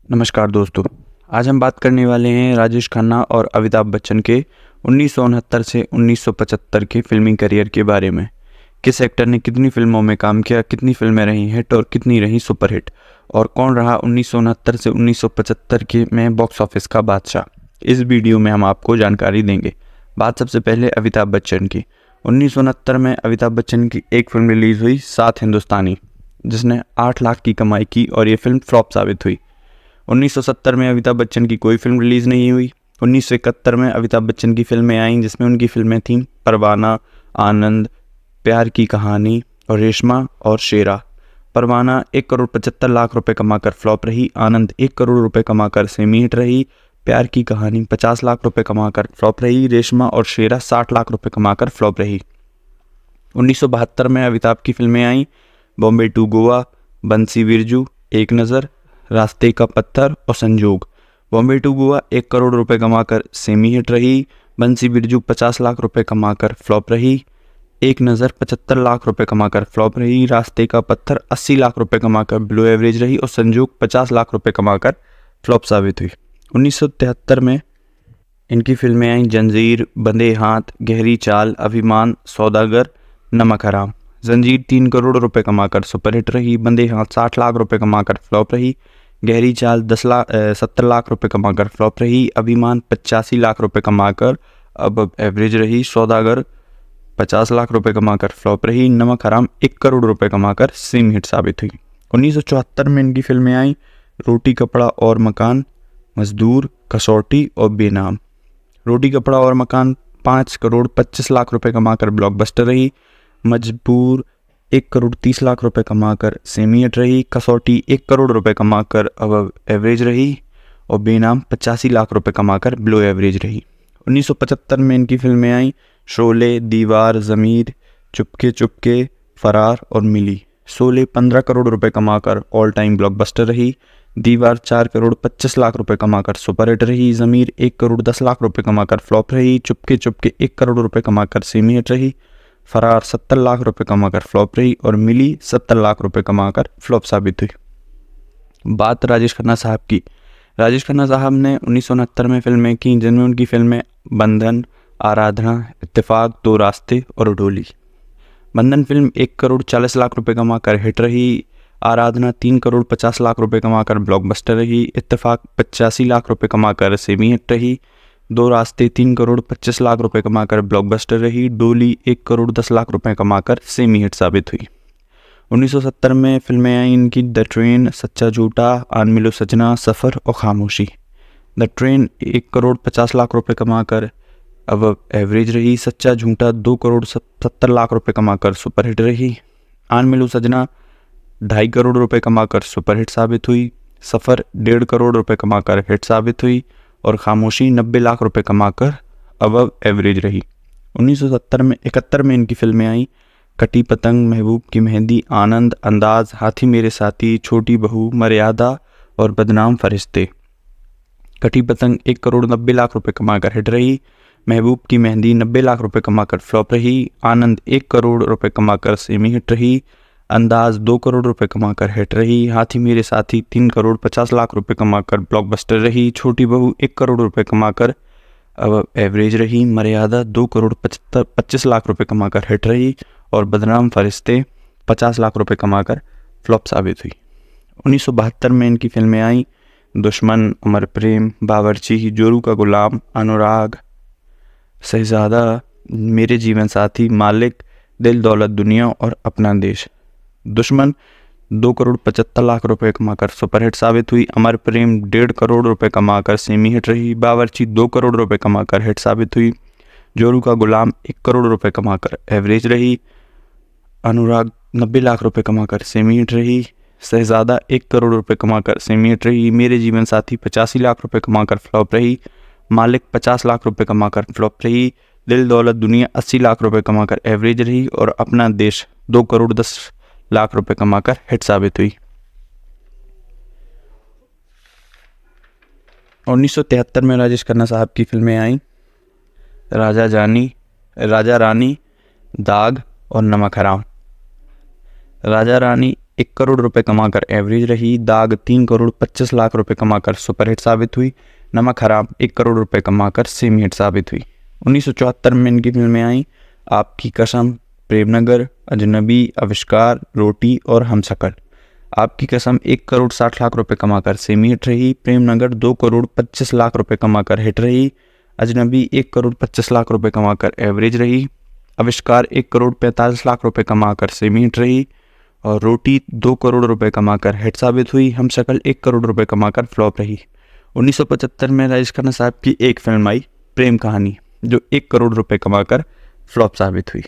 नमस्कार दोस्तों। आज हम बात करने वाले हैं राजेश खन्ना और अमिताभ बच्चन के 1969 से 1975 के फिल्मी करियर के बारे में। किस एक्टर ने कितनी फिल्मों में काम किया, कितनी फिल्में रही हिट और कितनी रही सुपरहिट, और कौन रहा 1969 से 1975 के में बॉक्स ऑफिस का बादशाह। इस वीडियो में हम आपको जानकारी देंगे। बात सबसे पहले अमिताभ बच्चन की। 1969 में अमिताभ बच्चन की एक फिल्म रिलीज़ हुई, सात हिंदुस्तानी, जिसने 8 लाख की कमाई की और ये फिल्म फ्लॉप साबित हुई। 1970 में अमिताभ बच्चन की कोई फिल्म रिलीज़ नहीं हुई। 1971 में अमिताभ बच्चन की फिल्में आईं, जिसमें उनकी फिल्में थीं परवाना, आनंद, प्यार की कहानी और रेशमा और शेरा। परवाना 1 करोड़ 75 लाख रुपए कमाकर फ्लॉप रही। आनंद 1 करोड़ रुपए कमाकर सेमी हिट रही। प्यार की कहानी 50 लाख रुपए कमाकर फ्लॉप रही। रेशमा और शेरा 60 लाख रुपए कमाकर फ्लॉप रही। 1972 में अमिताभ की फिल्में आईं बॉम्बे टू गोवा, बंसी बिरजू, एक नज़र, रास्ते का पत्थर और संजोग। बॉम्बे टू गोवा 1 करोड़ रुपए कमाकर सेमी हिट रही। बंसी बिरजू 50 लाख रुपए कमाकर फ्लॉप रही। एक नज़र 75 लाख रुपए कमाकर फ्लॉप रही। रास्ते का पत्थर 80 लाख रुपए कमाकर बिलो एवरेज रही और संजोग 50 लाख रुपए कमाकर फ्लॉप साबित हुई। 1973 में इनकी फिल्में आईं जंजीर, बंदे हाथ, गहरी चाल, अभिमान, सौदागर, नमक हराम। जंजीर 3 करोड़ रुपए कमाकर सुपरहिट रही। बंदे हाथ 60 लाख रुपए कमाकर फ्लॉप रही। गहरी चाल 70 लाख रुपए कमाकर फ्लॉप रही। अभिमान 85 लाख रुपए कमाकर अब एवरेज रही। सौदागर 50 लाख रुपए कमाकर फ्लॉप रही। नमक हराम 1 करोड़ रुपए कमाकर सेमी हिट साबित हुई। 1974 में इनकी फिल्में आई रोटी कपड़ा और मकान, मजदूर, कसौटी और बेनाम। रोटी कपड़ा और मकान 5 करोड़ 25 लाख रुपए कमाकर ब्लॉकबस्टर रही। मजबूर 1 करोड़ 30 लाख रुपए कमाकर सेमी हिट रही। कसौटी 1 करोड़ रुपए कमाकर अब एवरेज रही और बेनाम 85 लाख रुपए कमाकर बिलो एवरेज रही। 1975 में इनकी फिल्में आई शोले, दीवार, ज़मीर, चुपके चुपके, फरार और मिली। शोले 15 करोड़ रुपए कमाकर ऑल टाइम ब्लॉकबस्टर रही। दीवार 4 करोड़ 25 लाख रुपए कमाकर सुपरहिट रही। ज़मीर 1 करोड़ 10 लाख रुपए कमाकर फ्लॉप रही। चुपके चुपके 1 करोड़ रुपए कमाकर सेमी हिट रही। फरार 70 लाख रुपए कमाकर फ्लॉप रही और मिली 70 लाख रुपए कमाकर फ्लॉप साबित हुई। बात राजेश खन्ना साहब की। राजेश खन्ना साहब ने 1969 में फिल्में की, जिनमें उनकी फिल्में बंधन, आराधना, इत्तेफाक, दो रास्ते और डोली। बंधन फिल्म 1 करोड़ 40 लाख रुपए कमाकर हिट रही। आराधना 3 करोड़ 50 लाख रुपए कमाकर ब्लॉकबस्टर रही। इत्तेफाक 85 लाख रुपए कमाकर सेमी हिट रही। दो रास्ते 3 करोड़ 25 लाख रुपए कमाकर ब्लॉकबस्टर रही। डोली 1 करोड़ 10 लाख रुपए कमाकर सेमी हिट साबित हुई। 1970 में फिल्में आई इनकी द ट्रेन, सच्चा झूठा, आन मिलो सजना, सफ़र और खामोशी। द ट्रेन 1 करोड़ 50 लाख रुपए कमाकर अब एवरेज रही। सच्चा झूठा 2 करोड़ 70 लाख रुपए कमाकर सुपरहिट रही। आन मिलो सजना 2.5 करोड़ रुपए कमाकर सुपरहिट साबित हुई। सफ़र 1.5 करोड़ रुपए कमाकर हिट साबित हुई और खामोशी 90 लाख रुपए कमाकर अब एवरेज रही। 1971 में इनकी फिल्में आई कटी पतंग, महबूब की मेहंदी, आनंद, अंदाज, हाथी मेरे साथी, छोटी बहू, मर्यादा और बदनाम फरिश्ते। कटी पतंग 1 करोड़ 90 लाख रुपए कमाकर हिट रही। महबूब की मेहंदी 90 लाख रुपए कमाकर फ्लॉप रही। आनंद 1 करोड़ रुपए कमाकर सेमी हिट रही। अंदाज 2 करोड़ रुपए कमाकर हिट रही। हाथी मेरे साथी 3 करोड़ 50 लाख रुपए कमाकर ब्लॉकबस्टर रही। छोटी बहू 1 करोड़ रुपए कमाकर अब एवरेज रही। मर्यादा 2 करोड़ 25 लाख रुपए कमाकर हिट रही और बदनाम फरिश्ते 50 लाख रुपए कमाकर फ्लॉप साबित हुई। 1972 में इनकी फिल्में आई दुश्मन, अमर प्रेम, बावर्ची, जोरू का गुलाम, अनुराग, शहजादा, मेरे जीवन साथी, मालिक, दिल दौलत दुनिया और अपना देश। दुश्मन 2 करोड़ 75 लाख रुपए कमाकर सुपरहिट साबित हुई। अमर प्रेम 1.5 करोड़ रुपए कमाकर सेमी हिट रही। बावर्ची 2 करोड़ रुपए कमाकर हिट साबित हुई। जोरू का गुलाम 1 करोड़ रुपए कमाकर एवरेज रही। अनुराग 90 लाख रुपए कमाकर सेमी हिट रही। शहजादा 1 करोड़ रुपए कमाकर सेमी हिट रही। मेरे जीवन साथी 85 लाख रुपए कमाकर फ्लॉप रही। मालिक 50 लाख रुपए कमाकर फ्लॉप रही। दिल दौलत दुनिया 80 लाख रुपए कमाकर एवरेज रही और अपना देश 2 करोड़ 10 लाख रुपए कमाकर हिट साबित हुई। 1973 में राजेश खन्ना साहब की फिल्में आई राजा रानी, दाग और नमक हराम। राजा रानी 1 करोड़ रुपए कमाकर एवरेज रही। दाग 3 करोड़ 25 लाख रुपए कमाकर सुपरहिट साबित हुई। नमक हराम 1 करोड़ रुपए कमाकर सेमी हिट साबित हुई। 1974 में इनकी फिल्में आई आपकी कसम, प्रेमनगर, अजनबी, आविष्कार, रोटी और हमशक्ल। आपकी कसम 1 करोड़ 60 लाख रुपए कमाकर सेमी हिट रही। प्रेमनगर 2 करोड़ 25 लाख रुपए कमाकर हिट रही। अजनबी 1 करोड़ 25 लाख रुपए कमाकर एवरेज रही। आविष्कार 1 करोड़ 45 लाख रुपए कमाकर सेमी हिट रही। और रोटी 2 करोड़ रुपए कमाकर हिट साबित हुई। हमशक्ल 1 करोड़ रुपए कमाकर फ्लॉप रही। 1975 में राजेश खन्ना साहब की एक फिल्म आई प्रेम कहानी, जो 1 करोड़ रुपए कमाकर फ्लॉप साबित हुई।